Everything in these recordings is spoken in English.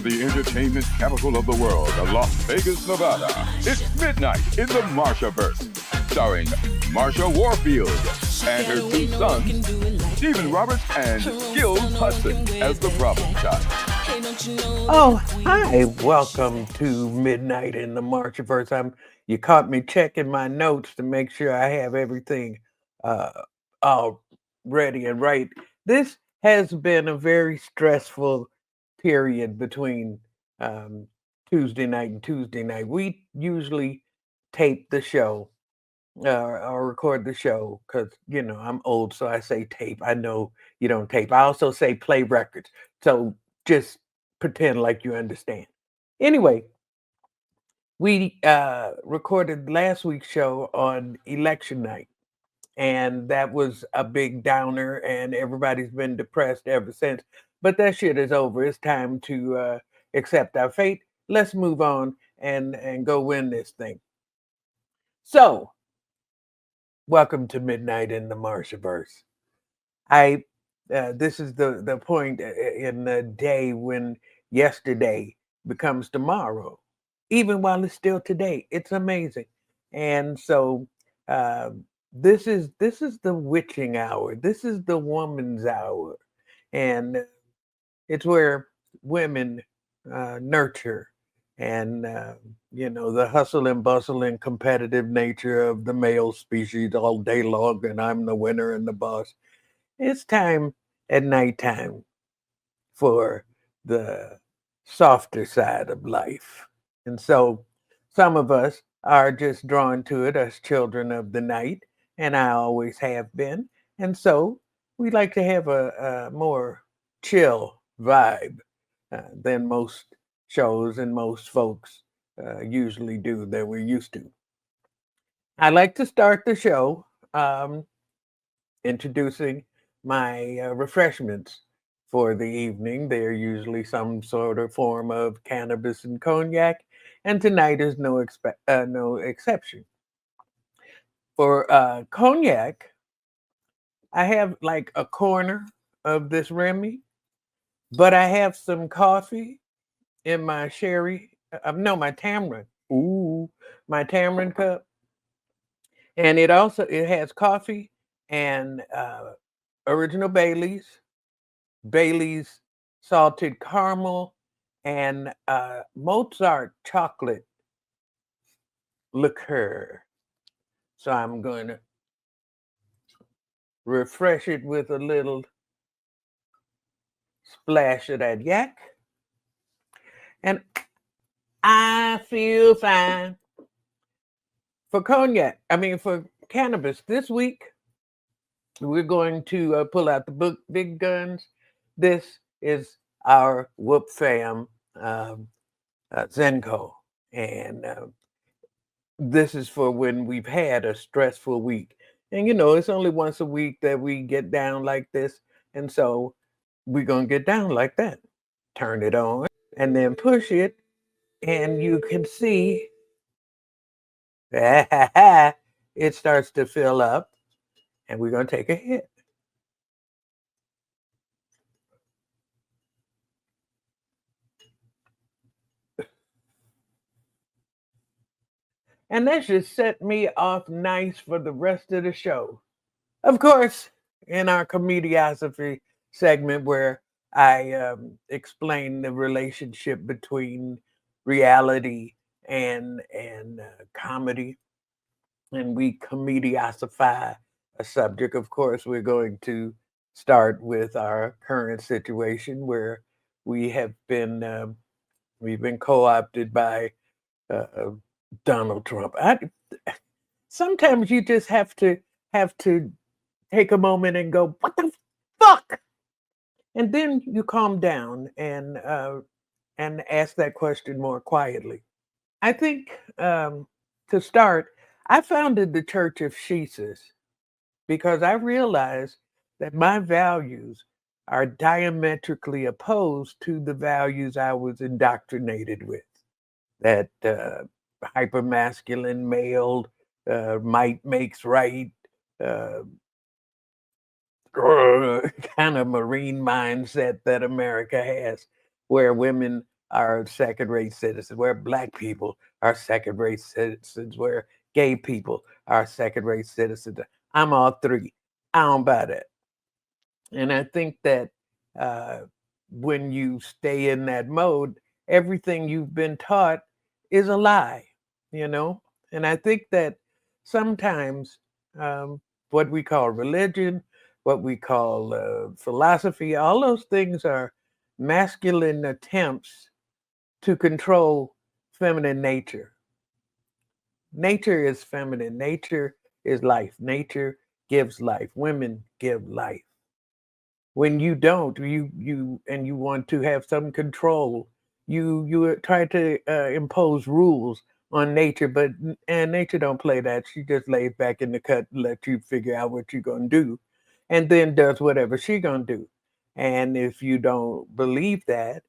the entertainment capital of the world, Las Vegas, Nevada. It's midnight in the Marshaverse, starring Marsha Warfield and her two sons, Stephen Roberts and Skillz Hudson, as the problem child. Oh, hi. Welcome to Midnight in the Marshaverse. You caught me checking my notes to make sure I have everything uh all ready and right. This has been a very stressful period between um Tuesday night and Tuesday night. We usually tape the show or record the show because I'm old, so I say tape. I know you don't tape. I also say play records. So just pretend like you understand. Anyway, we recorded last week's show on election night, and that was a big downer, and everybody's been depressed ever since. But that shit is over. It's time to accept our fate. Let's move on and go win this thing. So, welcome to Midnight in the Marshaverse. I This is the point in the day when yesterday becomes tomorrow, even while it's still today. It's amazing, and so uh, this is the witching hour. This is the woman's hour, and it's where women nurture and the hustle and bustle and competitive nature of the male species all day long, and I'm the winner and the boss. It's time at nighttime for the softer side of life. And so some of us are just drawn to it as children of the night, and I always have been. And so we like to have a more chill vibe than most shows and most folks usually do that we're used to. I like to start the show introducing my refreshments for the evening. They're usually some sort of form of cannabis and cognac, and tonight is no exception. For cognac, I have like a corner of this Remy, but I have some coffee in my sherry. No, my tamarind. Ooh, my tamarind cup, and it has coffee and original Bailey's salted caramel, and Mozart chocolate liqueur. So I'm going to refresh it with a little splash of that yak. And I feel fine. For cannabis this week, we're going to pull out the big guns. This is our Whoop Fam Zenko. And this is for when we've had a stressful week. And it's only once a week that we get down like this. And so we're going to get down like that. Turn it on and then push it. And you can see it starts to fill up. And we're going to take a hit. And that should set me off nice for the rest of the show. Of course, in our comediosophy segment where I explain the relationship between reality and comedy, and we comediosify a subject. Of course, we're going to start with our current situation where we have been we've been co-opted by uh, Donald Trump. Sometimes you just have to take a moment and go, "What the fuck?" And then you calm down and ask that question more quietly. I think to start, I founded the Church of Jesus because I realized that my values are diametrically opposed to the values I was indoctrinated with. That hypermasculine male, might makes right, uh, kind of marine mindset that America has, where women are second-rate citizens, where black people are second-rate citizens, where gay people are second-rate citizens. I'm all three. I don't buy that. And I think that uh, when you stay in that mode, everything you've been taught is a lie, you know? And I think that sometimes um, what we call religion, what we call philosophy, all those things are masculine attempts to control feminine nature. Nature is feminine, nature is life, nature gives life, women give life. When you don't, you want to have some control, you try to impose rules on nature, but and nature don't play that. She just lays back in the cut and let you figure out what you're gonna do, and then does whatever she gonna do. And if you don't believe that,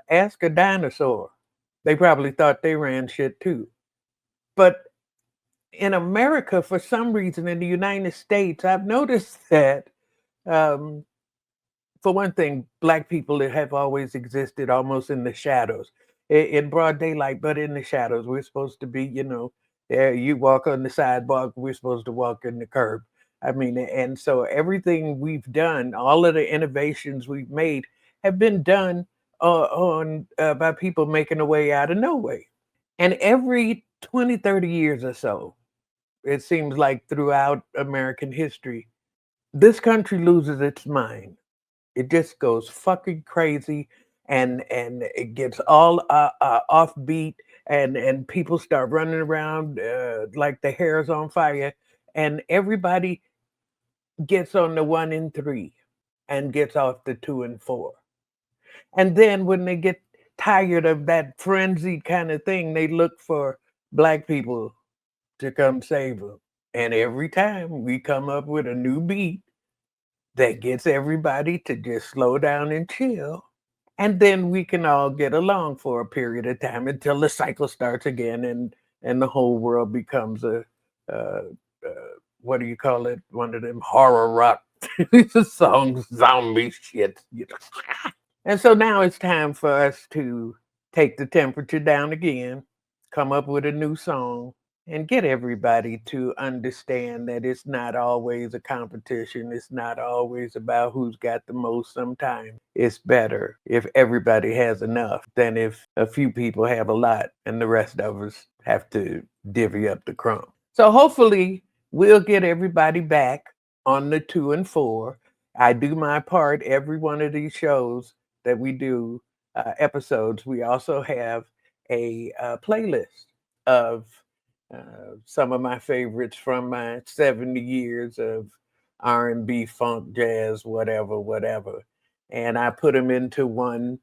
ask a dinosaur. They probably thought they ran shit too. But in America, for some reason, in the United States, I've noticed that um, for one thing, black people that have always existed almost in the shadows, in broad daylight, but in the shadows. We're supposed to be, you walk on the sidewalk, we're supposed to walk in the curb. I mean, and so everything we've done, all of the innovations we've made, have been done on by people making a way out of no way. And every 20, 30 years or so, it seems like throughout American history, this country loses its mind. It just goes fucking crazy, and it gets all offbeat, and people start running around like the hair's on fire, and everybody gets on the 1 and 3 and gets off the 2 and 4. And then when they get tired of that frenzied kind of thing, they look for black people to come save them. And every time we come up with a new beat that gets everybody to just slow down and chill. And then we can all get along for a period of time until the cycle starts again, and the whole world becomes a uh, uh, what do you call it? One of them horror rock songs, zombie shit. And so now it's time for us to take the temperature down again, come up with a new song, and get everybody to understand that it's not always a competition. It's not always about who's got the most. Sometimes it's better if everybody has enough than if a few people have a lot and the rest of us have to divvy up the crumb. So hopefully we'll get everybody back on the 2 and 4. I do my part every one of these shows that we do, episodes. We also have a playlist of some of my favorites from my 70 years of R&B, funk, jazz, whatever, whatever. And I put them into one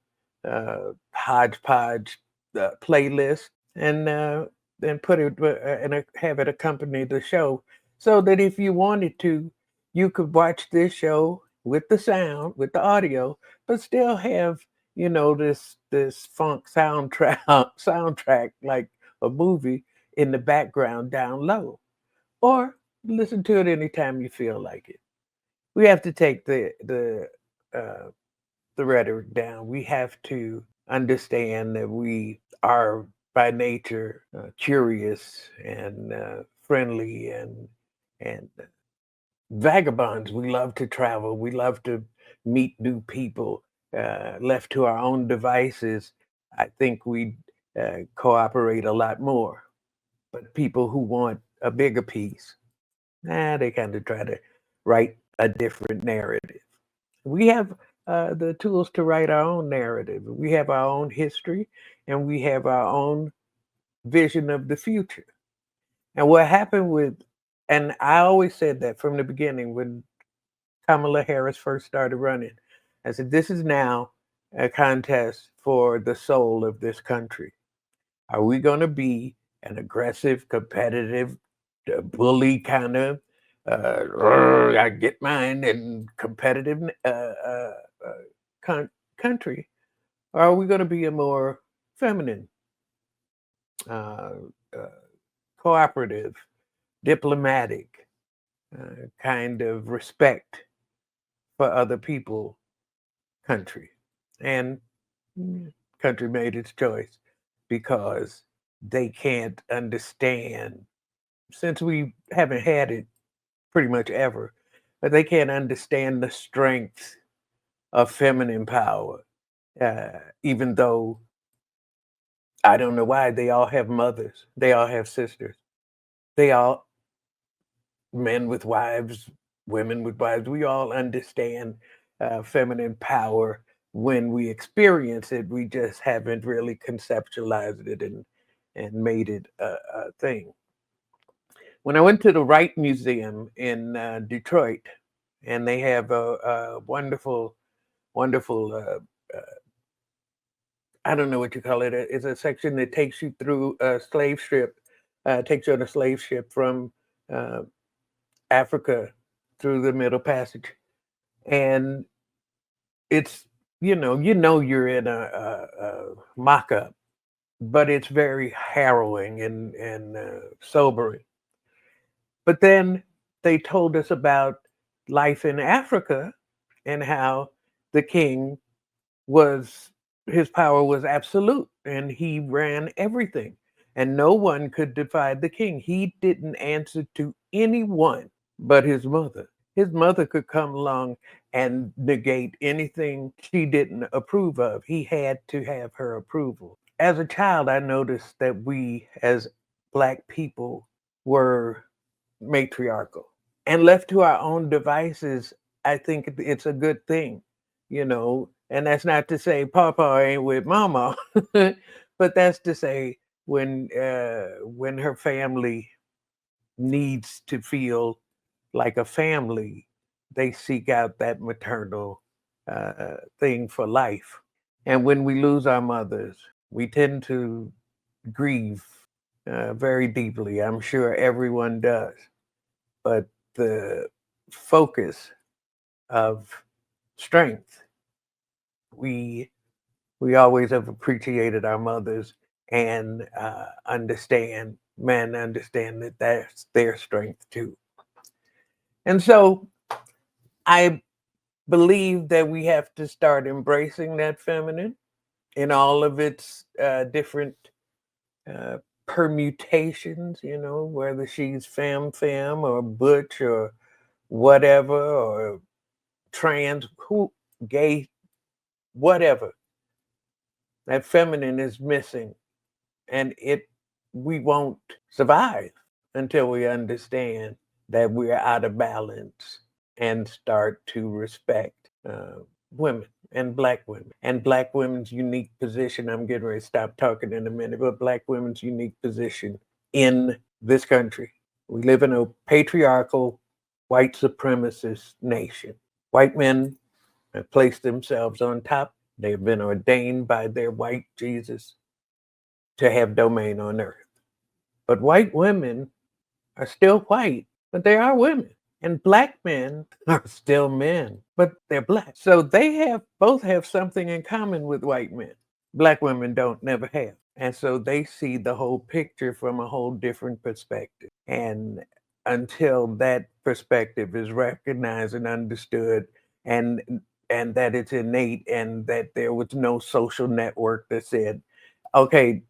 hodgepodge playlist, and put it and have it accompany the show, so that if you wanted to, you could watch this show with the sound, with the audio, but still have this funk soundtrack soundtrack like a movie in the background down low, or listen to it anytime you feel like it. We have to take uh, the rhetoric down. We have to understand that we are by nature curious and friendly and vagabonds. We love to travel. We love to meet new people. Left to our own devices, I think we cooperate a lot more. But people who want a bigger piece, they kind of try to write a different narrative. We have the tools to write our own narrative. We have our own history, and we have our own vision of the future. And what happened with, and I always said that from the beginning when Kamala Harris first started running, I said, this is now a contest for the soul of this country. Are we going to be an aggressive, competitive, bully kind of, I get mine, and competitive uh, country? Or are we going to be a more feminine, uh, uh, cooperative, diplomatic, kind of respect for other people country? And country made its choice because they can't understand, since we haven't had it pretty much ever, but they can't understand the strength of feminine power. Even though I don't know why they all have mothers, they all have sisters, they all men with wives, women with wives. We all understand feminine power when we experience it. We just haven't really conceptualized it and made it a thing. When I went to the Wright Museum in Detroit, and they have a wonderful, wonderful. I don't know what you call it. It's a section that takes you through a slave ship, takes you on a slave ship from uh, Africa through the Middle Passage, and it's you're in a mock-up, but it's very harrowing and sobering. But then they told us about life in Africa and how the king was his power was absolute and he ran everything and no one could defy the king. He didn't answer to anyone but his mother. His mother could come along and negate anything she didn't approve of. He had to have her approval. As a child, I noticed that we as Black people were matriarchal. And left to our own devices, I think it's a good thing, And that's not to say Papa ain't with Mama, but that's to say when her family needs to feel like a family, they seek out that maternal thing for life. And when we lose our mothers, we tend to grieve very deeply. I'm sure everyone does. But the focus of strength, we we always have appreciated our mothers and understand that that's their strength too. And so I believe that we have to start embracing that feminine in all of its different uh, permutations, whether she's femme or butch or whatever, or trans, who, gay, whatever. That feminine is missing, and we won't survive until we understand that we're out of balance and start to respect women and Black women's unique position. I'm getting ready to stop talking in a minute, but Black women's unique position in this country. We live in a patriarchal, white supremacist nation. White men have placed themselves on top. They've been ordained by their white Jesus to have domain on earth. But white women are still white, but they are women. And Black men are still men, but they're Black. So they both have something in common with white men. Black women don't, never have. And so they see the whole picture from a whole different perspective. And until that perspective is recognized and understood, and and that it's innate, and that there was no social network that said, okay,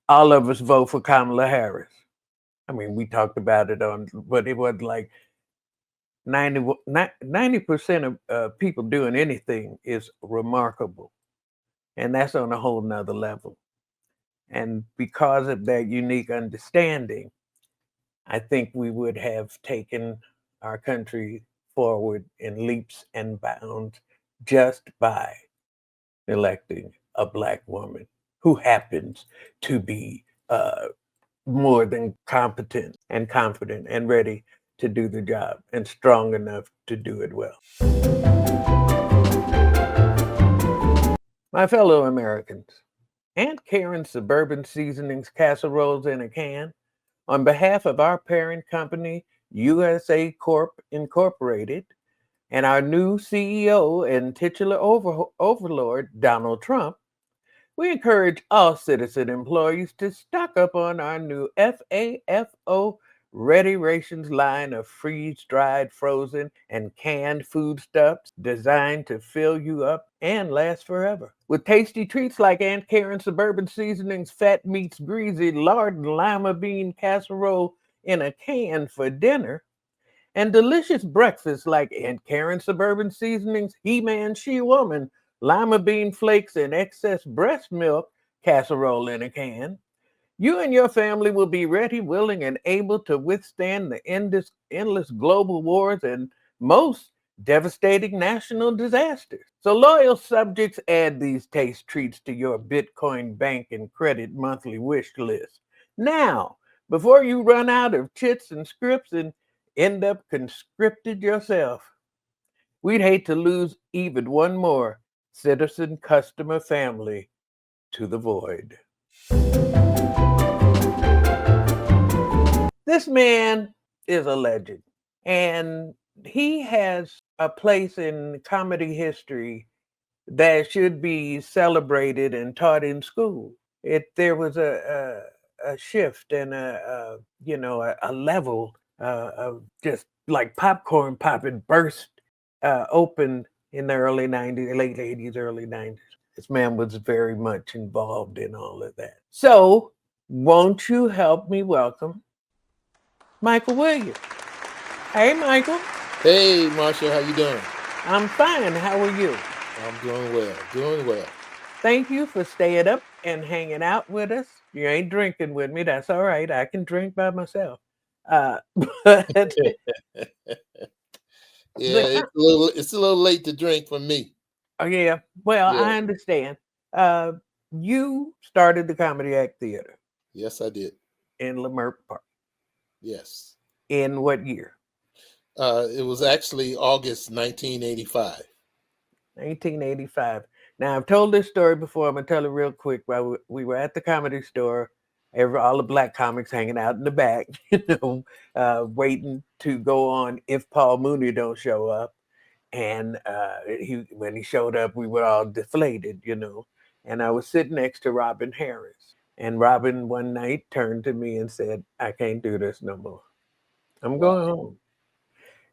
all of us vote for Kamala Harris. I mean, we talked about it but it was like 90% of people doing anything is remarkable. And that's on a whole nother level. And because of that unique understanding, I think we would have taken our country forward in leaps and bounds just by electing a Black woman who happens to be more than competent and confident and ready to do the job and strong enough to do it well. My fellow Americans, Aunt Karen's Suburban Seasonings casseroles in a can, on behalf of our parent company, USA Corp Incorporated, and our new CEO and titular overlord, Donald Trump, we encourage all citizen employees to stock up on our new FAFO Ready Rations line of freeze-dried, frozen, and canned foodstuffs designed to fill you up and last forever. With tasty treats like Aunt Karen's Suburban Seasonings Fat Meets Greasy Lard and Lima Bean Casserole in a can for dinner, and delicious breakfasts like Aunt Karen's Suburban Seasonings He-Man She-Woman Lima Bean Flakes and excess breast milk casserole in a can, you and your family will be ready, willing, and able to withstand the endless global wars and most devastating national disasters. So, loyal subjects, add these taste treats to your Bitcoin bank and credit monthly wish list. Now, before you run out of chits and scripts and end up conscripted yourself. We'd hate to lose even one more citizen customer family to the void. This man is a legend, and he has a place in comedy history that should be celebrated and taught in school. There was a shift and a level of just like popcorn popping burst open in the early 90s, late 80s, early 90s. This man was very much involved in all of that. So, won't you help me welcome Michael Williams? Hey, Michael. Hey, Marsha, how you doing? I'm fine. How are you? I'm doing well, doing well. Thank you for staying up and hanging out with us. You ain't drinking with me. That's all right. I can drink by myself. But Yeah, it's a little late to drink for me. oh, yeah. Well, Yeah. I understand. You started the Comedy Act Theater Yes, I did. in Leimert Park. Yes. In what year? It was actually August 1985. 1985. Now, I've told this story before. I'm going to tell it real quick. While we were at the Comedy Store, all the black comics hanging out in the back, waiting to go on if Paul Mooney don't show up. And when he showed up, we were all deflated, And I was sitting next to Robin Harris. And Robin one night turned to me and said, I can't do this no more. I'm going home.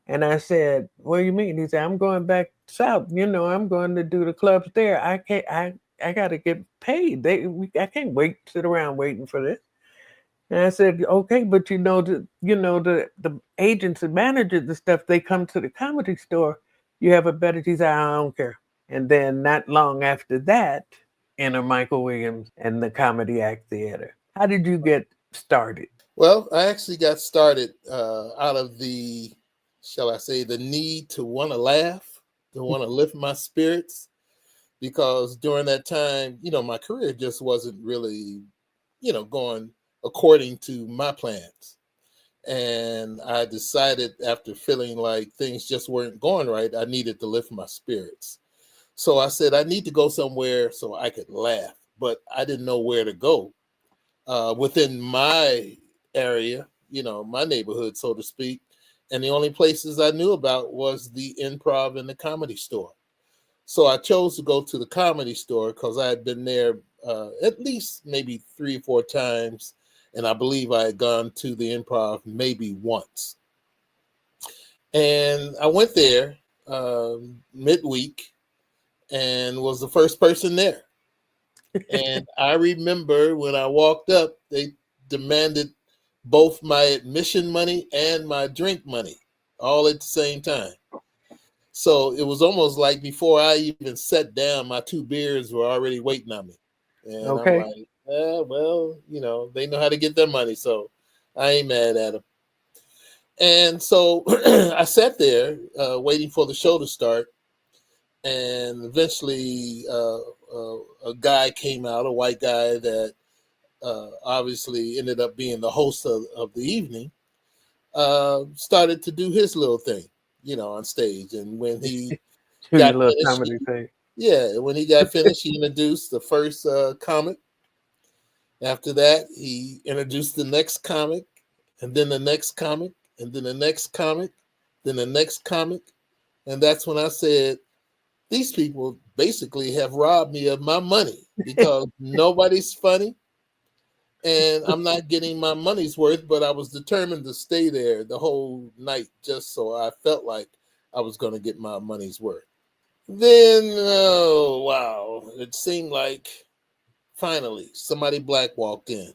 And I said, what do you mean? He said, I'm going back south. I'm going to do the clubs there. I can't, I got to get paid. I can't sit around waiting for this. And I said, okay, but the agents and managers and stuff, they come to the Comedy Store. You have a better, he said, I don't care. And then not long after that, enter Michael Williams and the Comedy Act Theater. How did you get started? Well, I actually got started out of the, shall I say, the need to want to laugh, to want to lift my spirits, because during that time, my career just wasn't really, going according to my plans. And I decided, after feeling like things just weren't going right, I needed to lift my spirits. So I said, I need to go somewhere so I could laugh, but I didn't know where to go within my area, my neighborhood, so to speak. And the only places I knew about was the Improv and the Comedy Store. So I chose to go to the Comedy Store because I had been there at least maybe 3 or 4 times. And I believe I had gone to the Improv maybe once. And I went there midweek and was the first person there. And I remember when I walked up, they demanded both my admission money and my drink money all at the same time. So it was almost like before I even sat down, my 2 beers were already waiting on me. And Okay. I'm like, well, they know how to get their money, so I ain't mad at them. And so I sat there waiting for the show to start. And eventually a guy came out, a white guy that obviously ended up being the host of the evening, started to do his little thing, on stage. And when he got finished, when he got finished, he introduced the first comic. After that, he introduced the next comic, and then the next comic, and then the next comic, then the next comic. And that's when I said, these people basically have robbed me of my money, because nobody's funny and I'm not getting my money's worth, but I was determined to stay there the whole night just so I felt like I was going to get my money's worth. Then, oh, wow, it seemed like finally somebody black walked in.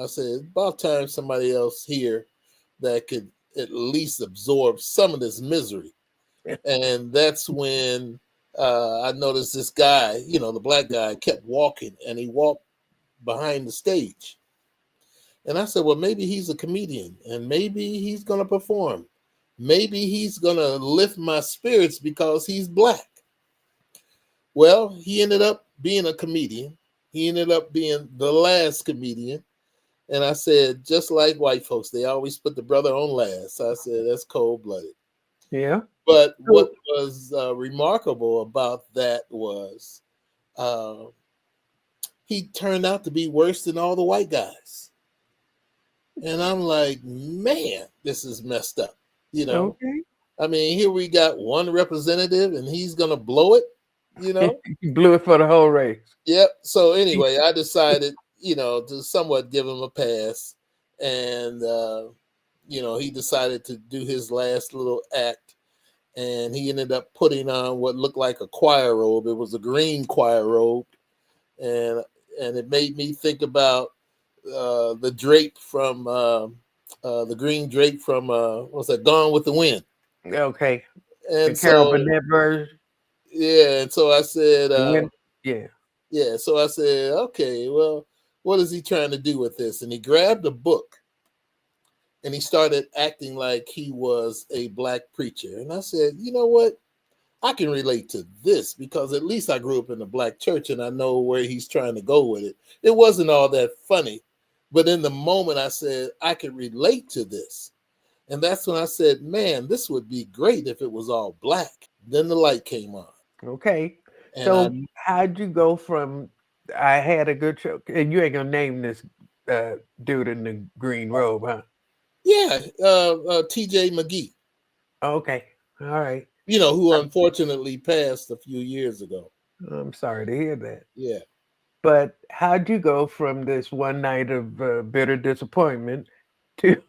I said, it's about time somebody else here that could at least absorb some of this misery. And that's when I noticed this guy, the black guy, kept walking, and he walked behind the stage. And I said, well, maybe he's a comedian, and maybe he's going to perform. Maybe he's going to lift my spirits because he's black. Well, he ended up being a comedian. He ended up being the last comedian. And I said, just like white folks, they always put the brother on last. I said, that's cold-blooded. Yeah. But what was remarkable about that was he turned out to be worse than all the white guys. And I'm like, man, this is messed up. Okay. I mean, here we got one representative and he's going to blow it, He blew it for the whole race. Yep. So anyway, I decided, to somewhat give him a pass. And, he decided to do his last little act. And he ended up putting on what looked like a choir robe. It was a green choir robe. And it made me think about the drape from the green drape from what's that? Gone with the Wind. Okay. And the Carol so, Burnett version. yeah. And so I said, yeah. So I said, okay, well, what is he trying to do with this? And he grabbed a book and he started acting like he was a black preacher. And I said, you know what? I can relate to this because at least I grew up in a black church and I know where he's trying to go with it. It wasn't all that funny, but in the moment I said, I can relate to this. And that's when I said, man, this would be great if it was all black. Then the light came on. Okay. And so how'd you go from I had a good show, and you ain't gonna name this dude in the green robe, huh? Yeah, TJ McGee. Okay. All right. Who unfortunately passed a few years ago. I'm sorry to hear that. Yeah. But how'd you go from this one night of bitter disappointment to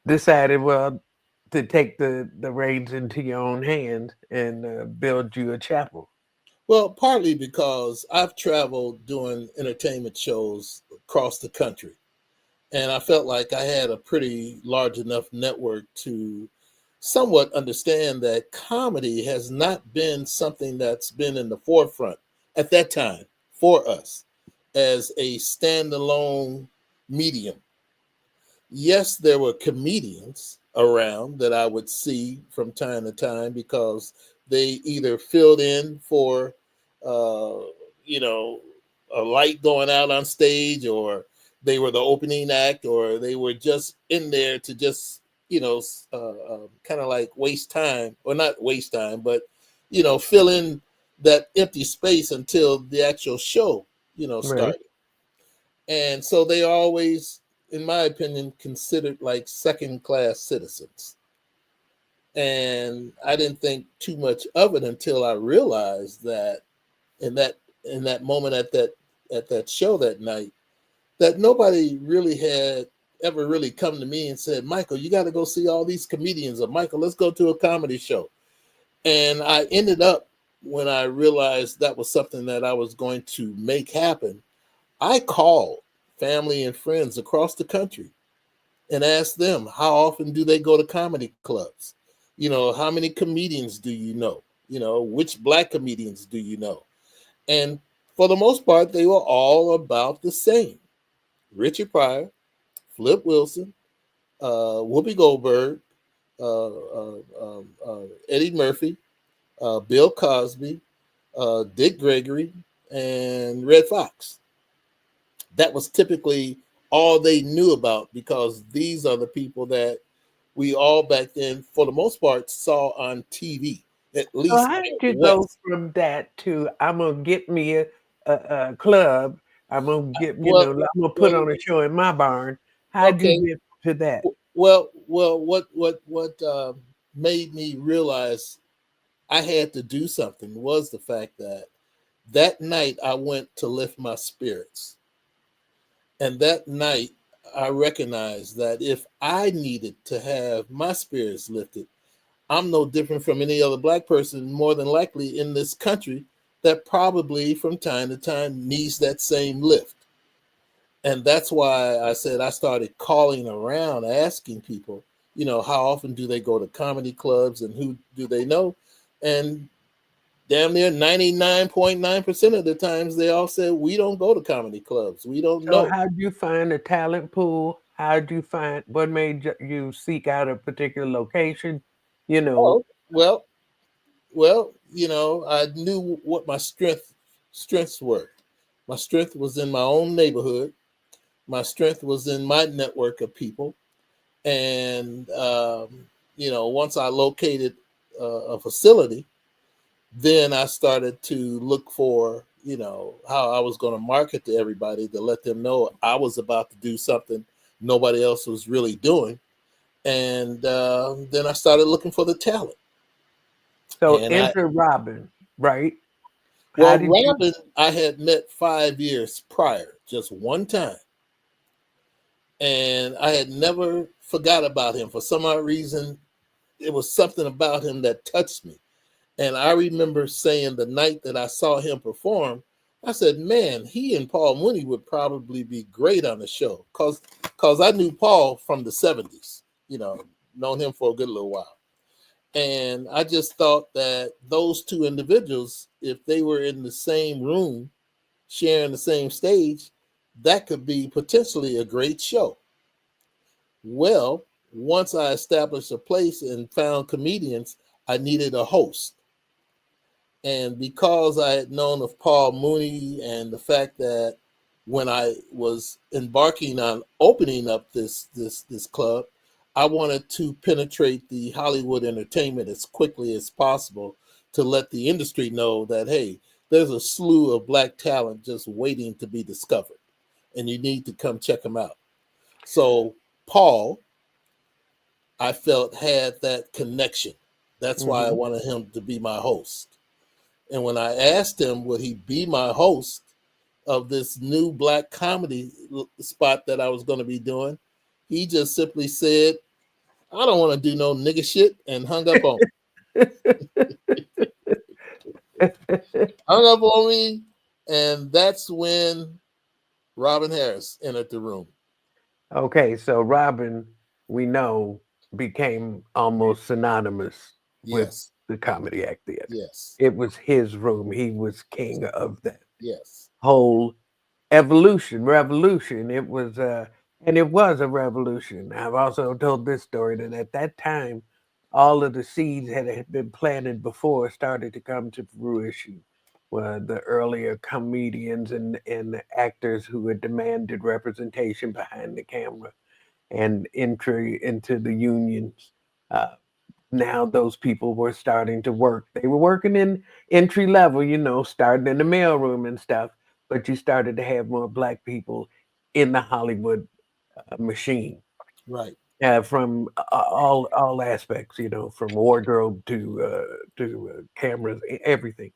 decided, well, to take the reins into your own hands and build you a chapel? Well, partly because I've traveled doing entertainment shows across the country. And I felt like I had a pretty large enough network to somewhat understand that comedy has not been something that's been in the forefront at that time for us as a standalone medium. Yes, there were comedians around that I would see from time to time because they either filled in for, a light going out on stage, or they were the opening act, or they were just in there to just, kind of like waste time, or not waste time, but, fill in that empty space until the actual show, started. Right. And so they always, in my opinion, considered like second-class citizens. And I didn't think too much of it until I realized that in that moment at that show that night, that nobody really had ever really come to me and said, Michael, you got to go see all these comedians, or Michael, let's go to a comedy show. And I ended up, when I realized that was something that I was going to make happen, I called family and friends across the country and asked them, how often do they go to comedy clubs? How many comedians do you know? Which black comedians do you know? And for the most part, they were all about the same. Richard Pryor, Flip Wilson, Whoopi Goldberg, Eddie Murphy, Bill Cosby, Dick Gregory, and Red Fox. That was typically all they knew about, because these are the people that we all back then, for the most part, saw on TV. At least. So how did you go from that to I'm gonna get me a club? I'm gonna get I'm gonna put on a show in my barn. How did you get to that? Well, what made me realize I had to do something was the fact that night I went to lift my spirits. And that night, I recognized that if I needed to have my spirits lifted, I'm no different from any other Black person, more than likely in this country, that probably from time to time needs that same lift. And that's why I said I started calling around, asking people, how often do they go to comedy clubs and who do they know? And damn near 99.9% of the times they all said, we don't go to comedy clubs. We don't So know. how'd you find a talent pool? How'd you find what made you seek out a particular location? You know, Oh, well, I knew what my strengths were. My strength was in my own neighborhood. My strength was in my network of people. And, once I located a facility, then I started to look for, how I was going to market to everybody to let them know I was about to do something nobody else was really doing. And then I started looking for the talent. so And enter Robin, right? How well, did you? Robin, I had met 5 years prior, just one time. And I had never forgot about him. For some odd reason, it was something about him that touched me. And I remember saying the night that I saw him perform, I said, man, he and Paul Mooney would probably be great on the show. Cause I knew Paul from the 70s, known him for a good little while. And I just thought that those two individuals, if they were in the same room, sharing the same stage, that could be potentially a great show. Well, once I established a place and found comedians, I needed a host. And because I had known of Paul Mooney and the fact that when I was embarking on opening up this club, I wanted to penetrate the Hollywood entertainment as quickly as possible to let the industry know that, hey, there's a slew of Black talent just waiting to be discovered, and you need to come check them out. So Paul, I felt, had that connection. That's why I Mhm. wanted him to be my host. And when I asked him, would he be my host of this new Black comedy spot that I was going to be doing, he just simply said, I don't want to do no nigga shit, and hung up on me. And that's when Robin Harris entered the room. Okay, so Robin, we know, became almost synonymous with Yes, the comedy act theater. yes, It was his room. He was king of that yes, whole revolution. It was and it was a revolution. I've also told this story that at that time, all of the seeds that had been planted before started to come to fruition. The earlier comedians and the actors who had demanded representation behind the camera and entry into the unions. Uh, Now those people were starting to work. They were working in entry level, starting in the mailroom and stuff, but you started to have more Black people in the Hollywood machine right, from all aspects, from wardrobe to cameras, everything.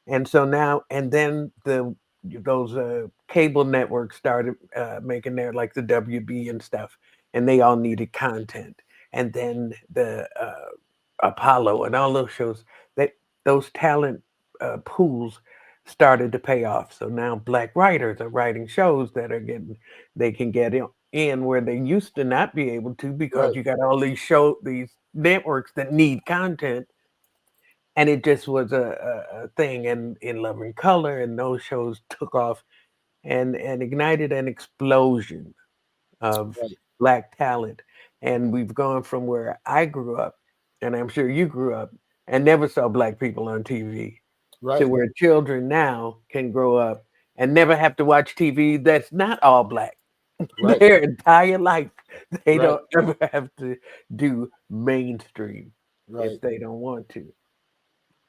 And so now, and then those cable networks started making their like the WB and stuff, and they all needed content. And then the Apollo and all those shows, that those talent pools started to pay off. So now Black writers are writing shows that are getting they can get in where they used to not be able to because right, you got all these networks that need content, and it just was a thing. And in Love and Color, and those shows took off and ignited an explosion of right, Black talent. And we've gone from where I grew up, and I'm sure you grew up, and never saw Black people on TV, to right, where children now can grow up and never have to watch TV that's not all Black right, their entire life. They right, don't ever have to do mainstream if right. they don't want to.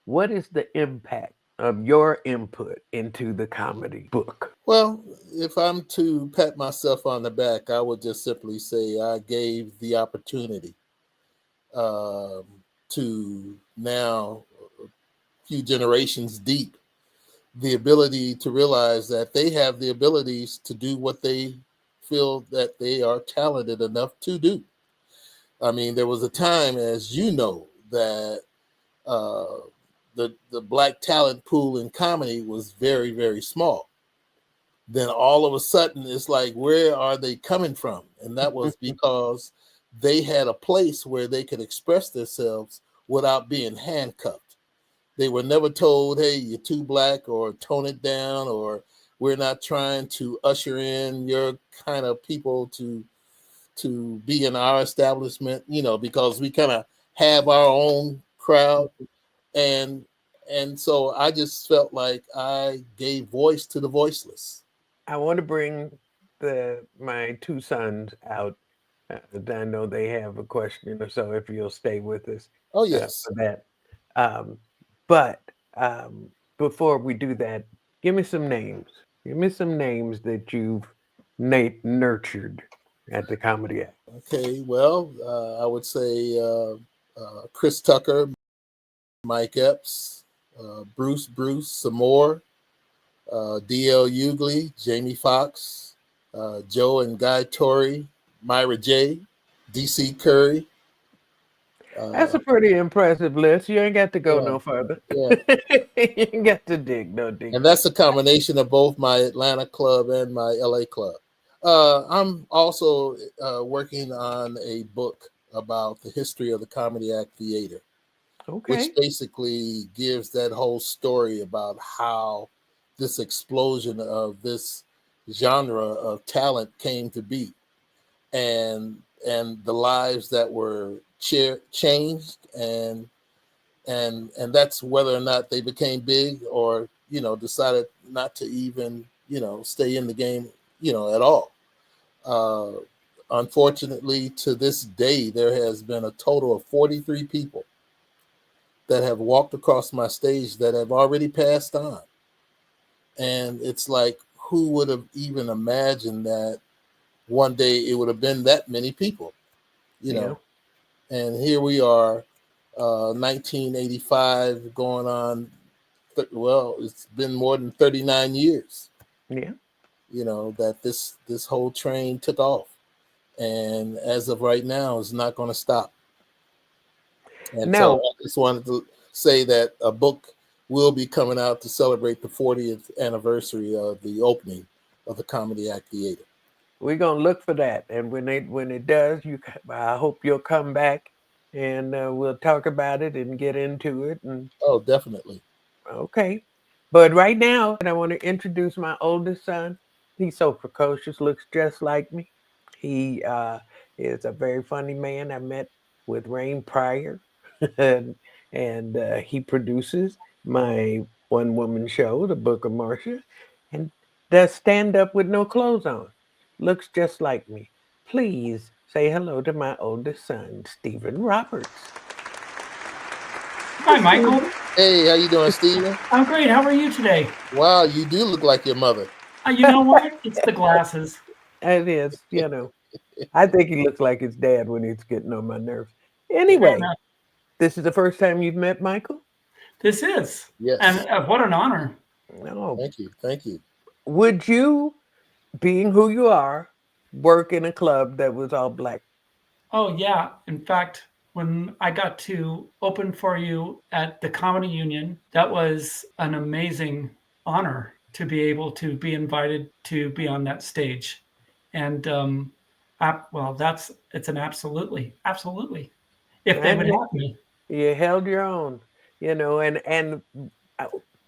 What is the impact of your input into the comedy book? Well, if I'm to pat myself on the back, I would just simply say I gave the opportunity um, to now a few generations deep the ability to realize that they have the abilities to do what they feel that they are talented enough to do. I mean, there was a time, as you know, that uh, the black talent pool in comedy was very, very small. Then all of a sudden, it's like, where are they coming from? And that was because they had a place where they could express themselves without being handcuffed. They were never told, hey, you're too black, or tone it down, or we're not trying to usher in your kind of people to be in our establishment, because we kind of have our own crowd. And so I just felt like I gave voice to the voiceless. I want to bring my two sons out. I know they have a question or so. If you'll stay with us Oh, yes. for that, um, but before we do that, give me some names. Give me some names that you've nurtured at the Comedy Act. Okay, well, I would say Chris Tucker, Mike Epps, Bruce some more, D.L. Hughley, Jamie Foxx, Joe and Guy Torrey, Myra J., D.C. Curry. That's a pretty impressive list. You ain't got to go Yeah, no further. yeah. You ain't got to dig no deeper. And that's a combination of both my Atlanta club and my LA club. I'm also working on a book about the history of the Comedy Act Theater, Okay. which basically gives that whole story about how this explosion of this genre of talent came to be, and the lives that were changed, and that's whether or not they became big, or decided not to even stay in the game at all. Unfortunately, to this day, there has been a total of 43 people that have walked across my stage that have already passed on. And it's like, who would have even imagined that one day it would have been that many people, And here we are, 1985, going on, well, it's been more than 39 years. Yeah. That this whole train took off. And as of right now, it's not going to stop. And so I just wanted to say that a book will be coming out to celebrate the 40th anniversary of the opening of the Comedy Act Theater. We're gonna look for that, and when it does, I hope you'll come back, and we'll talk about it and get into it. And oh, definitely. Okay, but right now, I want to introduce my oldest son. He's so precocious, looks just like me. He is a very funny man. I met with Rain Pryor, and he produces my one-woman show, The Book of Marsha, and does stand-up with no clothes on. Looks just like me. Please say hello to my oldest son, Stephen Roberts. Hi, Michael. Hey, how you doing, Stephen? I'm great. How are you today? Wow, you do look like your mother. You know what? It's the glasses. It is, I think he looks like his dad when he's getting on my nerves. Anyway, this is the first time you've met Michael? This is. Yes. And what an honor. Oh, Thank you. Would you, being who you are, work in a club that was all black? Oh, yeah. In fact, when I got to open for you at the Comedy Union, that was an amazing honor to be able to be invited to be on that stage. And it's an absolutely. If they would have me. You held your own, and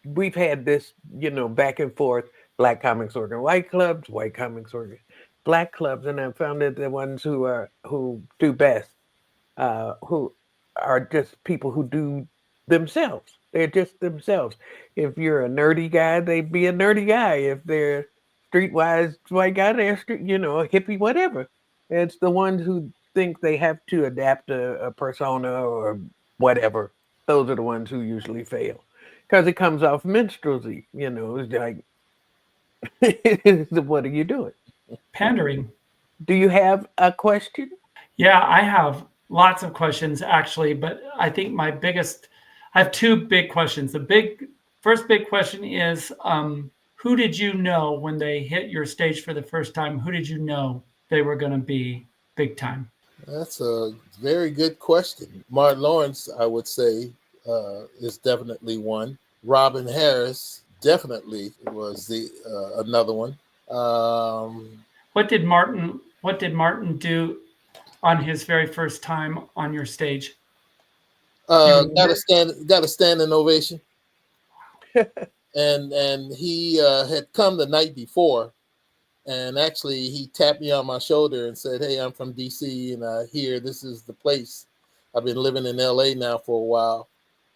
we've had this, back and forth, black comics organ, white clubs, white comics organ, black clubs, and I found that the ones who do best, who are just people who do themselves. They're just themselves. If you're a nerdy guy, they'd be a nerdy guy. If they're streetwise white guy, they're a hippie, whatever. It's the ones who think they have to adapt a persona or whatever. Those are the ones who usually fail because it comes off minstrelsy. It's like, what are you doing? Pandering. Do you have a question? Yeah, I have lots of questions actually, but I think I have two big questions. The first big question is, who did you know when they hit your stage for the first time? Who did you know they were going to be big time? That's a very good question. Martin Lawrence, I would say, is definitely one. Robin Harris definitely was the another one. What did Martin do on his very first time on your stage? Got a standing ovation, and he had come the night before, and actually he tapped me on my shoulder and said, "Hey, I'm from DC, and I hear this is the place. I've been living in LA now for a while,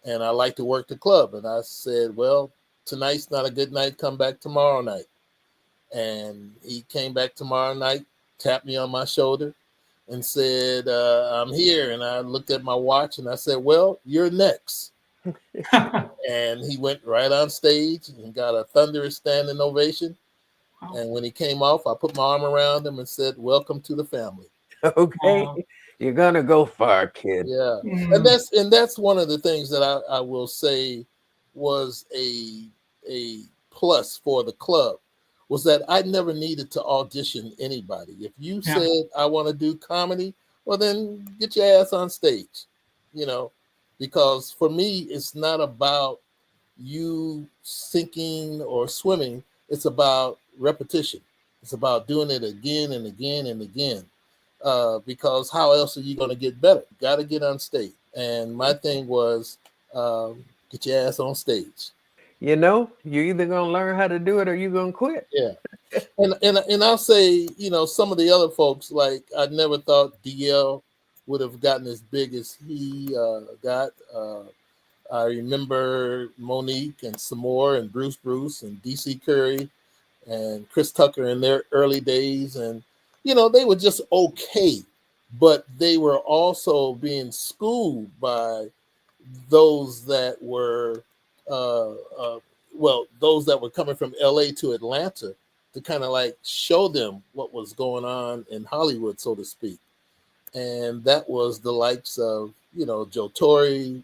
and I like to work the club." And I said, "Well, tonight's not a good night. Come back tomorrow night." And he came back tomorrow night, tapped me on my shoulder, and said, "I'm here." And I looked at my watch and I said, "Well, you're next." And he went right on stage and got a thunderous standing ovation. Wow. And when he came off, I put my arm around him and said, "Welcome to the family." Okay, Wow. you're gonna go far, kid. Yeah, Mm. and that's one of the things that I will say was a plus for the club, was that I never needed to audition anybody. If you Yeah. said I want to do comedy, well then get your ass on stage, you know, because for me it's not about you sinking or swimming. It's about repetition. It's about doing it again and again and again. Because how else are you going to get better? You got to get on stage. And my thing was, get your ass on stage. You know, you're either gonna learn how to do it or you're gonna quit. Yeah. And I'll say, you know, some of the other folks, like I never thought DL would have gotten as big as he got. I remember Monique and Samore and Bruce and DC Curry and Chris Tucker in their early days. And, you know, they were just okay, but they were also being schooled by those that were, those that were coming from LA to Atlanta to kind of like show them what was going on in Hollywood, so to speak. And that was the likes of, you know, Joe Torre,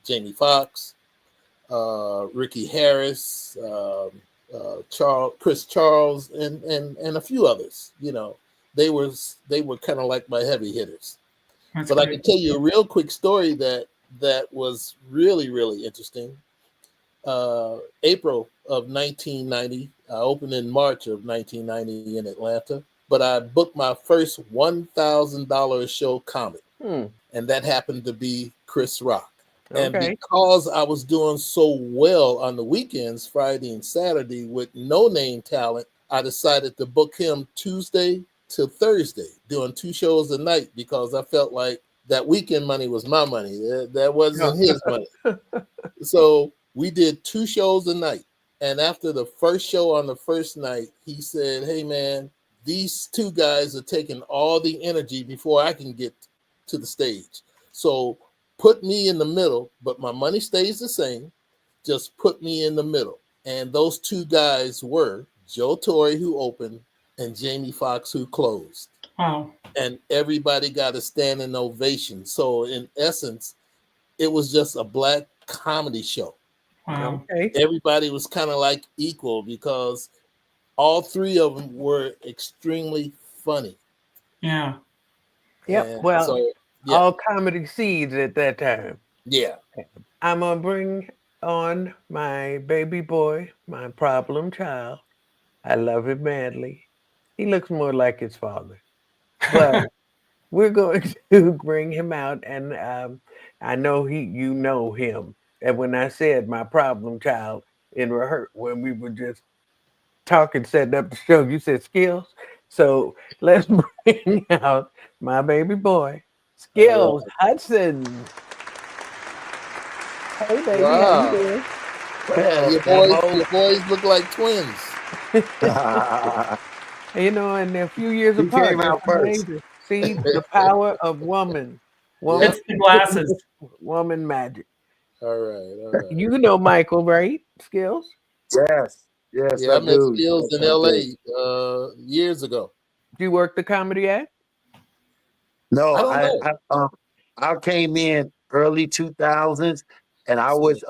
Jamie Foxx, Ricky Harris, Chris Charles, and a few others. You know, they were kind of like my heavy hitters. That's But I great. can tell you a real quick story that was really interesting. April of 1990, I opened in March of 1990 in Atlanta, but I booked my first $1,000 show comic, and that happened to be Chris Rock. And Okay. because I was doing so well on the weekends, Friday and Saturday, with no name talent, I decided to book him Tuesday to Thursday, doing 2 shows a night, because I felt like that weekend money was my money. That wasn't his money. So we did 2 shows a night. And after the first show on the first night, he said, "Hey, man, these 2 guys are taking all the energy before I can get to the stage. So put me in the middle, but my money stays the same. Just put me in the middle." And those 2 guys were Joe Torre, who opened, and Jamie Foxx, who closed. Wow. And everybody got a standing ovation. So in essence, it was just a black comedy show. Wow. Okay. Everybody was kind of like equal because all 3 of them were extremely funny. Yeah. Yep. And Well, so, yeah, all comedy seeds at that time. yeah. I'm gonna bring on my baby boy, my problem child. I love him madly. He looks more like his father, but we're going to bring him out, and I know you know him. And when I said my problem child in rehearsal, when we were just talking, setting up the show, you said Skills. So let's bring out my baby boy, All Skillz Hudson. Hey, baby, how you right. Wow. doing? Man, Mo. your boys look like twins. You know, and they're a few years He apart. came That's out first. amazing. See the power of woman, Yeah. It's the glasses. woman magic. All right. You know Michael, right? Skills. Yes, yes, Yeah, I I met do. Skills Yes, in I LA do. years ago. Do you work the comedy act? No, I don't know. I came in early 2000s, and I So, was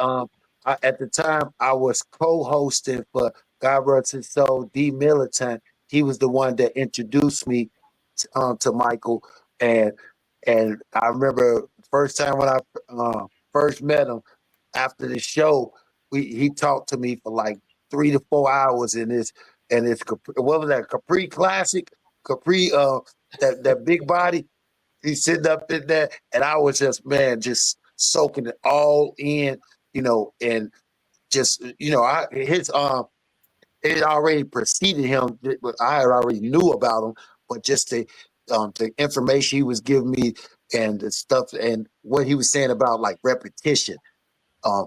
at the time I was co-hosting for Roberts and Skillz D Militant. He was the one that introduced me to Michael, and I remember first time when I first met him after the show, he talked to me for like 3 to 4 hours in this, and it's what was that Capri Classic, Capri that big body. He's sitting up in there, and I was just, man, just soaking it all in, and just, it already preceded him. I had already knew about him, but just the information he was giving me and the stuff and what he was saying about like repetition. Um,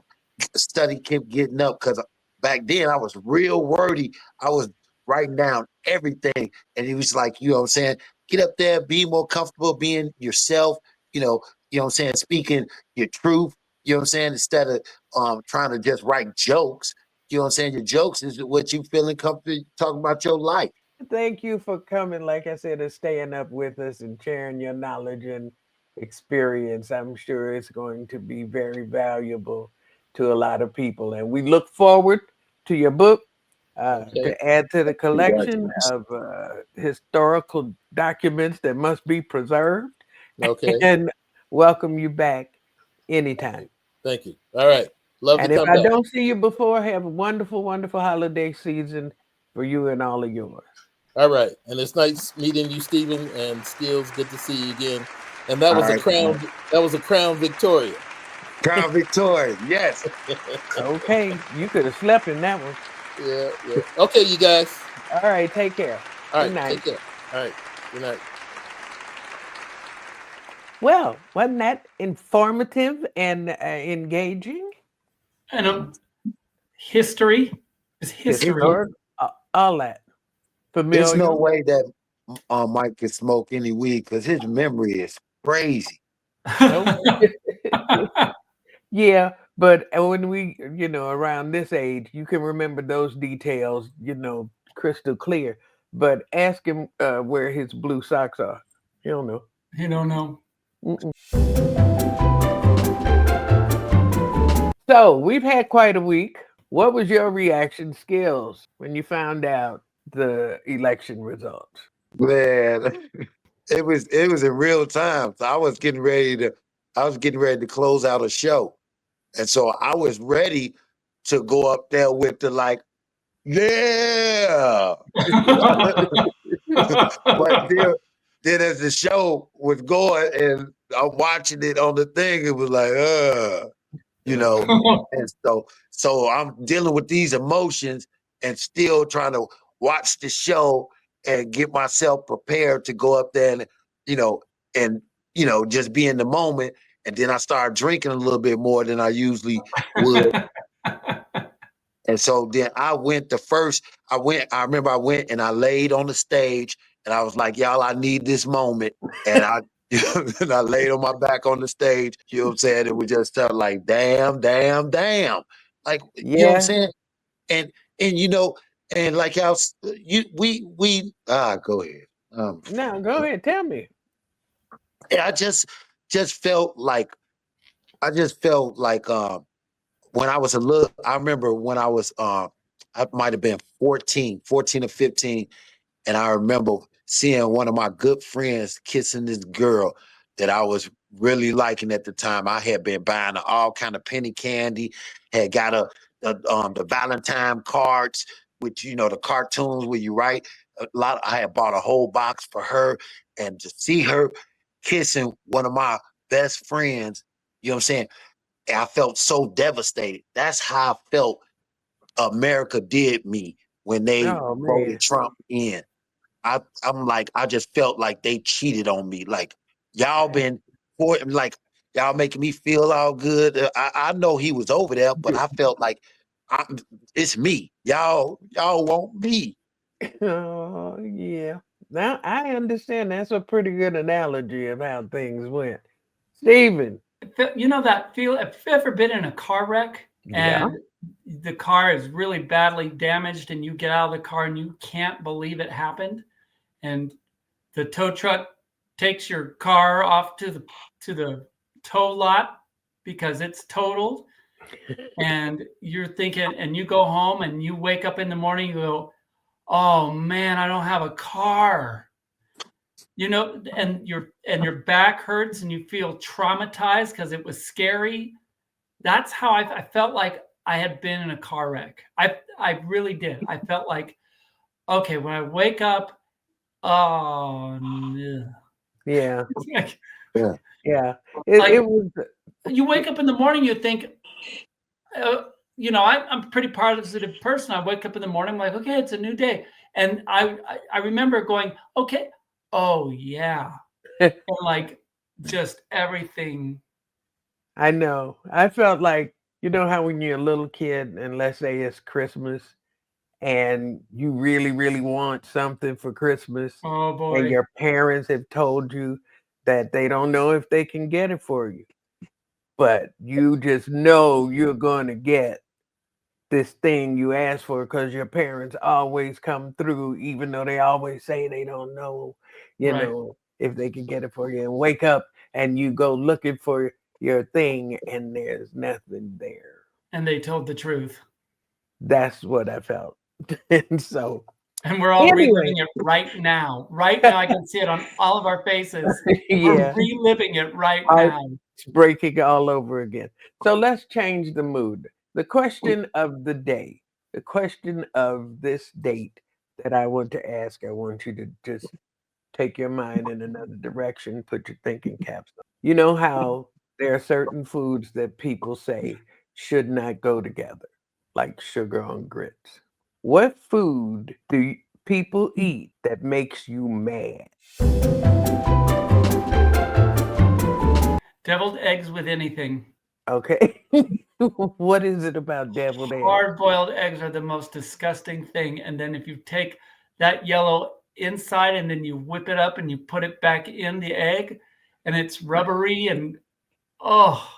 Study kept getting up because back then I was real wordy. I was writing down everything, and he was like, what I'm saying, get up there, be more comfortable being yourself. What I'm saying, speaking your truth. What I'm saying, instead of trying to just write jokes. What I'm saying, your jokes is what you feeling comfortable talking about your life. Thank you for coming, like I said, and staying up with us and sharing your knowledge and experience. I'm sure it's going to be very valuable to a lot of people. And we look forward to your book Okay. to add to the collection of historical documents that must be preserved. Okay. And welcome you back anytime. Thank you. All right. Love And to if come I back. don't see you before, have a wonderful, wonderful holiday season for you and all of yours. All right. And it's nice meeting you, Stephen, and Skillz. Good to see you again. And that was All a right. crown. That was a Crown Victoria. Crown Victoria, yes. Okay, you could have slept in that one. Yeah. Okay, you guys. All right, take care. All right. Good night. Take care. All right. Good night. Well, wasn't that informative and engaging? And history is history. Historic, all that. There's no Familiar. way that Mike can smoke any weed because his memory is crazy. Nope. Yeah, but when we, around this age, you can remember those details, crystal clear. But ask him where his blue socks are. He don't know. You don't know. Mm-mm. So we've had quite a week. What was your reaction, Skillz, when you found out the election results? Man, it was in real time. So I was getting ready to close out a show. And so I was ready to go up there with the like, yeah. But then as the show was going and I'm watching it on the thing, it was like, and so I'm dealing with these emotions and still trying to watch the show and get myself prepared to go up there and and just be in the moment. And then I started drinking a little bit more than I usually would. And so then I remember I went and I laid on the stage and I was like, y'all, I need this moment. And I and I laid on my back on the stage. You know what I'm saying? It was just like, damn. Like, you know what I'm Yeah. saying? And and like y'all, go ahead. No, go ahead. Tell me. I just felt like when I was I remember when I was I might have been 14 or 15, and I remember seeing one of my good friends kissing this girl that I was really liking at the time. I had been buying all kind of penny candy, had got the Valentine cards, which the cartoons where you write a lot. I had bought a whole box for her, and to see her kissing one of my best friends, you know what I'm saying? I felt so devastated. That's how I felt America did me when they Oh, man. voted Trump in. I'm like, I just felt like they cheated on me. Like y'all y'all making me feel all good. I know he was over there, but I felt like it's me. Y'all want me. Oh, yeah. Now I understand. That's a pretty good analogy of how things went. Steven. You know that feel? Have you ever been in a car wreck Yeah. and the car is really badly damaged and you get out of the car and you can't believe it happened? And the tow truck takes your car off to the tow lot because it's totaled. And you're thinking, and you go home and you wake up in the morning, you go, oh man, I don't have a car. You know, and your back hurts and you feel traumatized because it was scary. That's how I felt like I had been in a car wreck. I really did. I felt like, okay, when I wake up, oh no. Yeah. Like, Yeah. like It was. you wake up in the morning, you think, you know, I'm a pretty positive person. I wake up in the morning, I'm like, okay, it's a new day. And I remember going, okay, oh yeah. And like just everything. I know. I felt like, you know how when you're a little kid and let's say it's Christmas and you really, really want something for Christmas Oh and boy. your parents have told you that they don't know if they can get it for you, but you just know you're going to get this thing you asked for because your parents always come through, even though they always say they don't know, Right. if they can get it for you, and wake up and you go looking for your thing and there's nothing there. And they told the truth. That's what I felt. And so, And we're all anyway, reliving it right now. Right now, I can see it on all of our faces. We're yeah, reliving it right hearts now. breaking all over again. So let's change the mood. The question of the day, the question of this date that I want to ask, I want you to just take your mind in another direction, put your thinking caps on. You know how there are certain foods that people say should not go together, like sugar on grits. What food do people eat that makes you mad? Deviled eggs with anything. Okay. What is it about deviled eggs? Hard-boiled eggs are the most disgusting thing. And then if you take that yellow inside and then you whip it up and you put it back in the egg and it's rubbery and oh,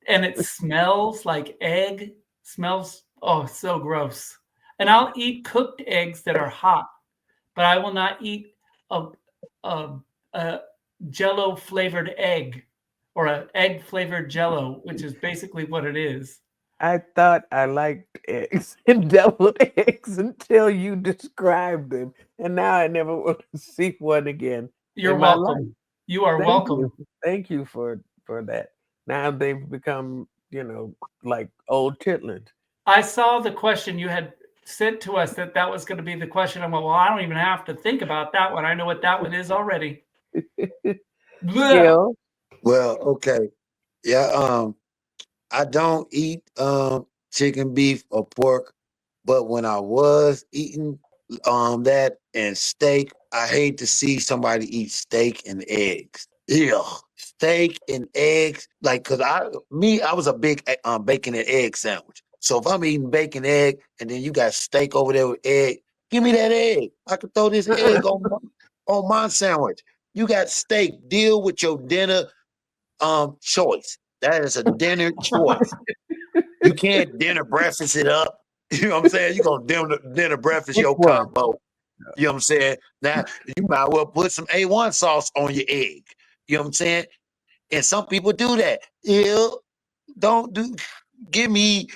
and it smells like egg, smells oh so gross. And I'll eat cooked eggs that are hot, but I will not eat a a, a Jello flavored egg or an egg flavored Jello, which is basically what it is. I thought I liked eggs and deviled eggs until you described them, and now I never want to see one again You're in my life. welcome. You are Thank welcome. you. Thank you for that. Now they've become, like old chitlins. I saw the question you had sent to us that was going to be the question. I'm like, well, I don't even have to think about that one. I know what that one is already. Blech. Gil, Well, okay. Yeah, I don't eat chicken, beef, or pork, but when I was eating that and steak, I hate to see somebody eat steak and eggs. Yeah, steak and eggs. Like, cause I was a big bacon and egg sandwich. So if I'm eating bacon, egg, and then you got steak over there with egg, give me that egg. I could throw this egg on my sandwich. You got steak. Deal with your dinner choice. That is a dinner choice. You can't dinner breakfast it up. You know what I'm saying? You're gonna dinner breakfast which your one? combo. You know what I'm saying? Now you might well put some A1 sauce on your egg. You know what I'm saying? And some people do that. Yeah, don't do give me,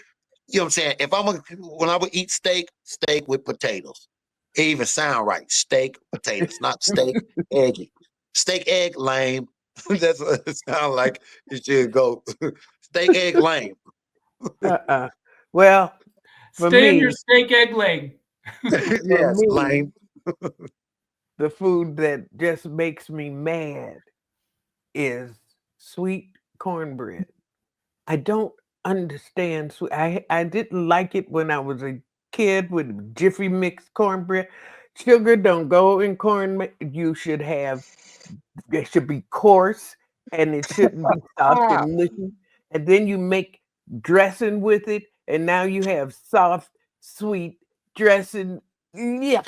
you know what I'm saying? If when I would eat steak with potatoes. It even sound right. Steak, potatoes, not steak, eggy. Steak, egg, lame. That's what it sounds like it should go. Steak, egg, lame. Uh-uh. Well, for Stay in your me, steak egg leg. for Yes, me, lame. the food that just makes me mad is sweet cornbread. I don't understand sweet. I didn't like it when I was a kid with Jiffy mix cornbread. Sugar don't go in you should have it should be coarse and it shouldn't be soft Ah, and mushy. And then you make dressing with it, and now you have soft, sweet dressing. Yuck.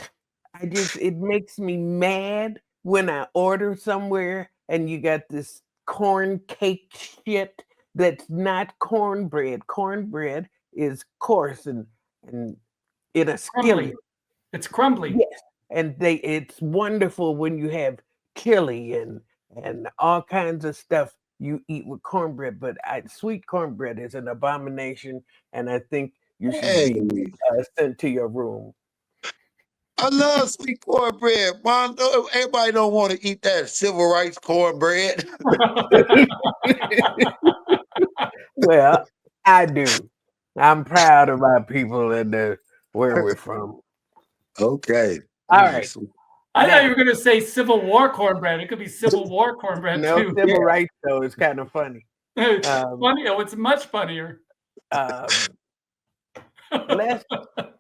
It makes me mad when I order somewhere and you got this corn cake shit that's not cornbread. Cornbread is coarse and in a Crumbly. skillet. It's crumbly. Yes, and it's wonderful when you have chili and all kinds of stuff you eat with cornbread, but sweet cornbread is an abomination, and I think you should Hey, be sent to your room. I love sweet cornbread. Mom, everybody don't want to eat that civil rights cornbread. Well, I do. I'm proud of my people and where we're from. Okay. All right. I thought you Now, were going to say Civil War cornbread. It could be Civil War cornbread no too. civil rights though. It's kind of funny. Funny. Oh, it's much funnier. Let's,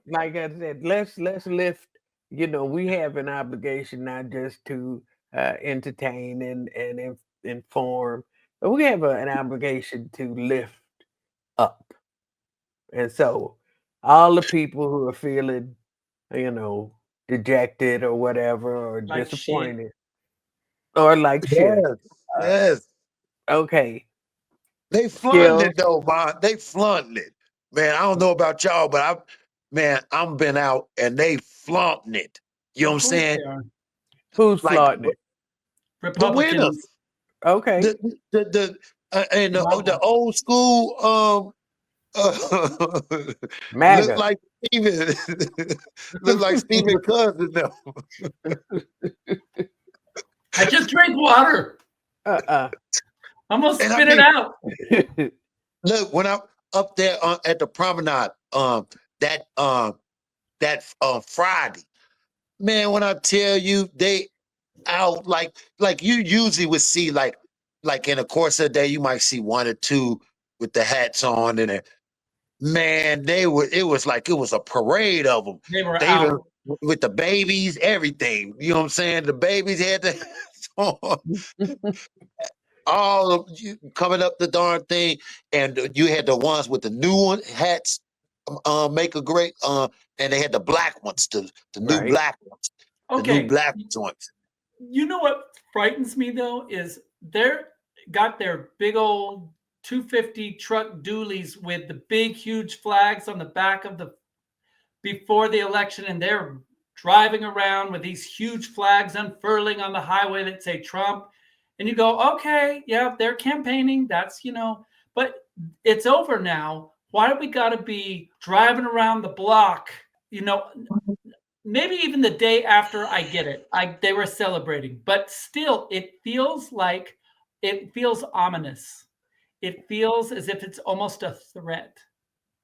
like I said, let's lift. You know, we have an obligation not just to entertain and inform, but we have an obligation to lift up. And so, all the people who are feeling, you know, dejected or whatever, or Like shit. disappointed, or like shit. Yes. Yes. Okay, They flaunting Skillz. it though, man. They flaunting it. Man, I don't know about y'all, but I'm been out and they flaunting it. You know what I'm Of course saying? they are. Who's Like flaunting it? the winners. Republicans. Okay, The old school look MAGA. like Steven look like Steven Cousin though. I just drank water. Uh-uh. I'm gonna And I spit it mean, out. look, when I'm up there at the promenade, that Friday, man, when I tell you they out like you usually would see like in the course of the day, you might see one or two with the hats on and man, it was like it was a parade of them. They were They even out. with the babies, everything. You know what I'm saying? The babies had the hats on. All of you coming up the darn thing, and you had the ones with the new one hats, make a great, and they had the black ones, the new Right. black ones, the new Okay. black joints. You know what frightens me though is they're got their big old 250 truck dualies with the big huge flags on the back of the before the election, and they're driving around with these huge flags unfurling on the highway that say Trump. And you go, okay, yeah, they're campaigning. That's, but it's over now. Why do we got to be driving around the block? Maybe even the day after, I get it. They were celebrating, but still, it feels ominous. It feels as if it's almost a threat.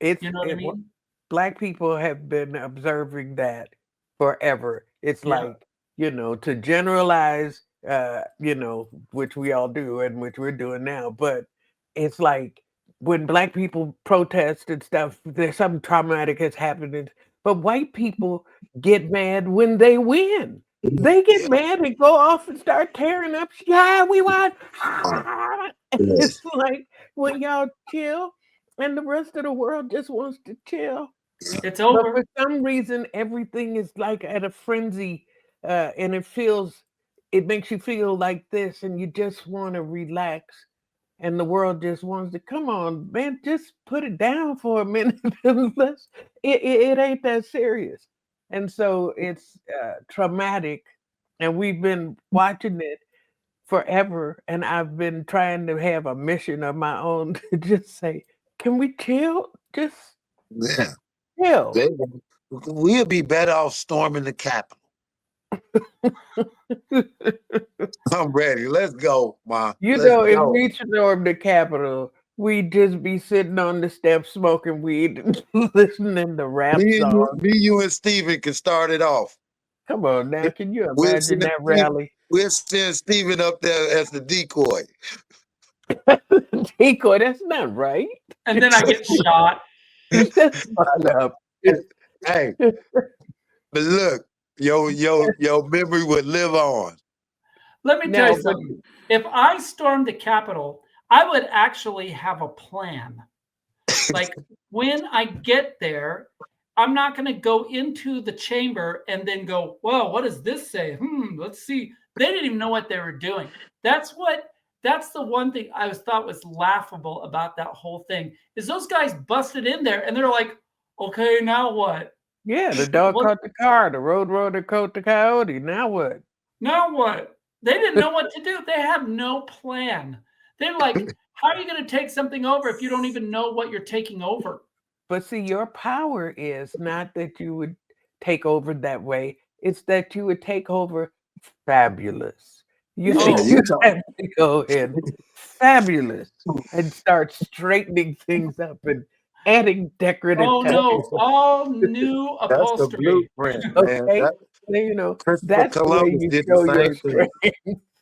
You know what I mean? Black people have been observing that forever. It's Yeah. like, to generalize, which we all do and which we're doing now, but it's like when Black people protest and stuff, there's something traumatic has happened. But white people get mad when they win. They get mad and go off and start tearing up. Yeah, we won. It's like, when y'all chill, and the rest of the world just wants to chill. It's But over. for some reason, everything is like at a frenzy, and it makes you feel like this, and you just want to relax, and the world just wants to come on, man, just put it down for a minute. It ain't that serious, and so it's traumatic, and we've been watching it forever, and I've been trying to have a mission of my own to just say, can we chill? Just Yeah, chill. we'll be better off storming the Capitol. I'm ready. Let's go, Ma. Let's If go. we storm the Capitol, we'd just be sitting on the steps smoking weed and listening to rap songs. Me, you, and Steven can start it off. Come on now, can you We'll imagine send that Steven, rally? we'll send Steven up there as the decoy. Decoy, that's not right. And then I get shot. That's fun up. Hey, but look, your memory would live on. Let me tell Now, you something. If I stormed the Capitol, I would actually have a plan. Like when I get there, I'm not going to go into the chamber and then go, well, what does this say? Let's see. They didn't even know what they were doing. That's the one thing I thought was laughable about that whole thing is those guys busted in there and they're like, okay, now what? yeah, the dog caught the car, the road caught the coyote. Now what? Now what? They didn't know what to do. They had no plan. They're like, how are you going to take something over if you don't even know what you're taking over? But see, your power is not that you would take over that way. It's that you would take over fabulous. You You talk. have to go ahead, fabulous, and start straightening things up and adding decorative Oh touches. no, all new That's the upholstery. blueprint, man. Okay, That, you know Christopher that's the way Columbus you did the show your same thing.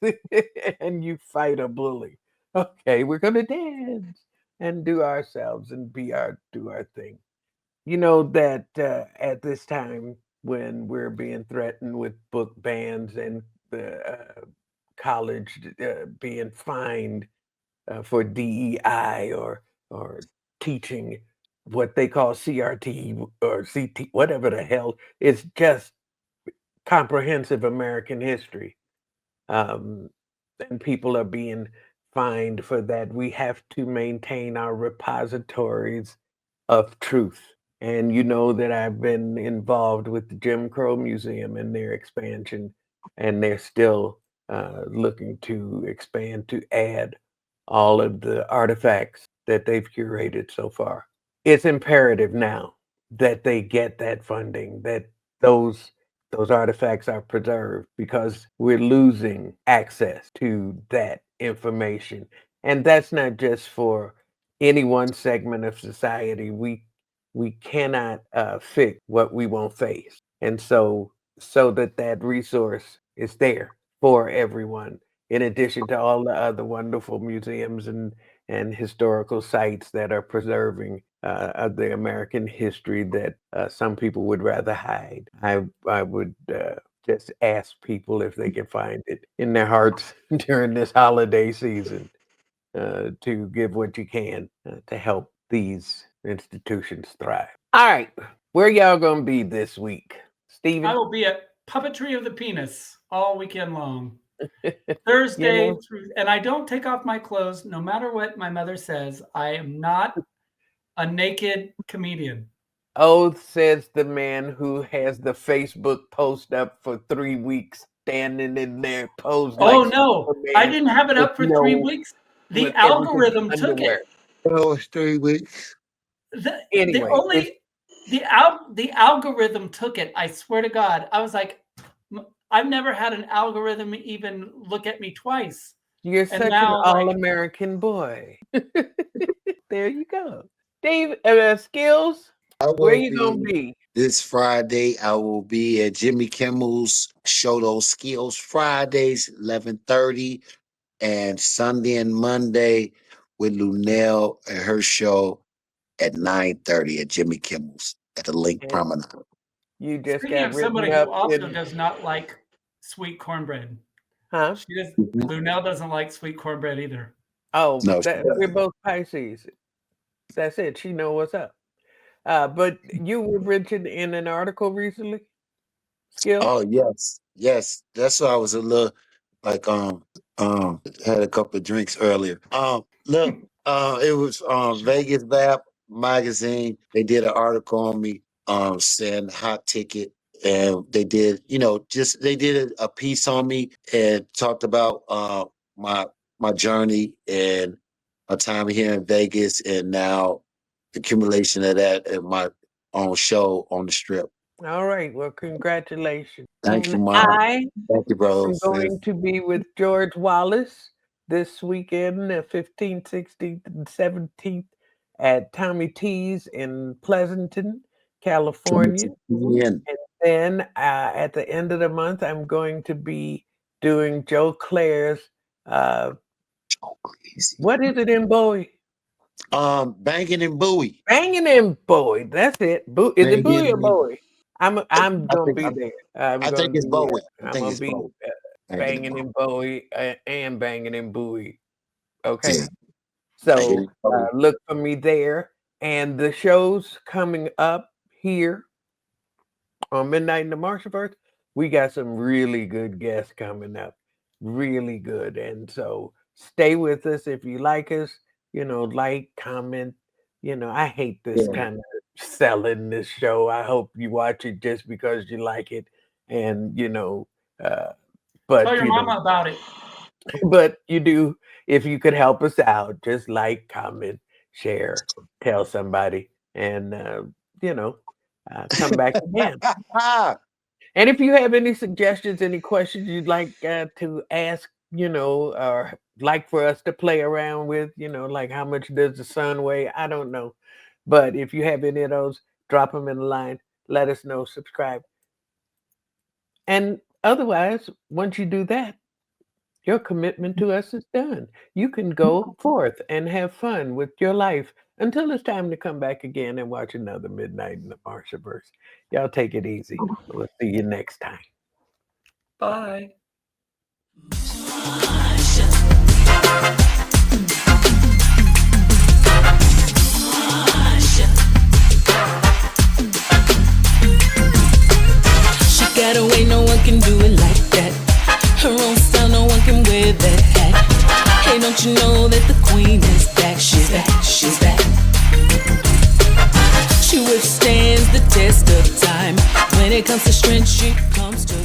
strength, and you fight a bully. Okay, we're gonna dance and do ourselves and do our thing. You know that at this time when we're being threatened with book bans and the college being fined for DEI or teaching what they call CRT or CT, whatever the hell, it's just comprehensive American history. Um, and people are being fined for that. We have to maintain our repositories of truth. And you know that I've been involved with the Jim Crow Museum and their expansion, and they're still looking to expand to add all of the artifacts that they've curated so far. It's imperative now that they get that funding, that those those artifacts are preserved because we're losing access to that information. And that's not just for any one segment of society. We cannot fix what we won't face. And so that resource is there for everyone, in addition to all the other wonderful museums and historical sites that are preserving of the American history that some people would rather hide. I would just ask people if they can find it in their hearts during this holiday season to give what you can to help these institutions thrive. All right, where y'all gonna be this week, I Stephen? will be at Puppetry of the Penis all weekend long. You Thursday know, through, and I don't take off my clothes no matter what my mother says. I am not a naked comedian. oh, says the man who has the Facebook post up for 3 weeks, standing in there posed Oh like no, I Superman didn't have it with up for 3 weeks. The with everything algorithm took it. underwear. Oh, it's 3 weeks. The Anyway, only the algorithm took it. I swear to God, I was like, I've never had an algorithm even look at me twice. you're And such an now, like, all-American boy. There you go. Dave, Skills, I where will you gonna be be? this Friday. I will be at Jimmy Kimmel's Show Those Skills Fridays, 11:30, and Sunday and Monday with Lunell and her show at 9:30 at Jimmy Kimmel's at the Lake And Promenade. you just speaking got of written somebody up who also in, does not like sweet cornbread, huh? she does. Mhm. Lunell doesn't like sweet cornbread either. Oh, No, she we're doesn't. both Pisces. That's it. She know what's up. But you were mentioned in an article recently, Skills. Oh yes, yes. That's why I was a little like had a couple of drinks earlier. Look, it was Vegas Vap magazine. They did an article on me, saying hot ticket, and they did, just they did a piece on me and talked about my my journey and my time here in Vegas, and now the accumulation of that and my own show on the strip. All right. Well, congratulations. Thank you, And Mom. I Thank you, bro. am going to be with George Wallace this weekend, the 15th, 16th, and 17th at Tommy T's in Pleasanton, California. Ian. And then at the end of the month, I'm going to be doing Joe Claire's, uh, Oh, crazy. what is it in Bowie? Banging and Bowie. Banging in Bowie. That's it. Is it Bowie or Banging. Bowie? I'm I gonna think be I, there. I'm I think gonna it's be. Bowie. I I'm think gonna it's be Bowie. Banging and banging Bowie. in Bowie and banging in Bowie. Okay, Yeah. Banging so and Bowie. look for me there. And the shows coming up here on Midnight in the Marshaverse, we got some really good guests coming up. Really good. And so stay with us if you like us, like, comment. I hate this Yeah. kind of selling this show. I hope you watch it just because you like it. And, uh, Tell but your mama about it. but you do if you could help us out, just like, comment, share, tell somebody, and you know, come back again. Ah, And if you have any suggestions, any questions you'd like to ask, or like for us to play around with, like how much does the sun weigh? I don't know. But if you have any of those, drop them in the line. Let us know, subscribe. And otherwise, once you do that, your commitment to us is done. You can go forth and have fun with your life until it's time to come back again and watch another Midnight in the Marshaverse. Y'all take it easy. We'll see you next time. Bye. She got away, no one can do it like that. Her own style, no one can wear that hat. Hey, don't you know that the queen is back? She's back, she's back. She withstands the test of time. When it comes to strength, she comes to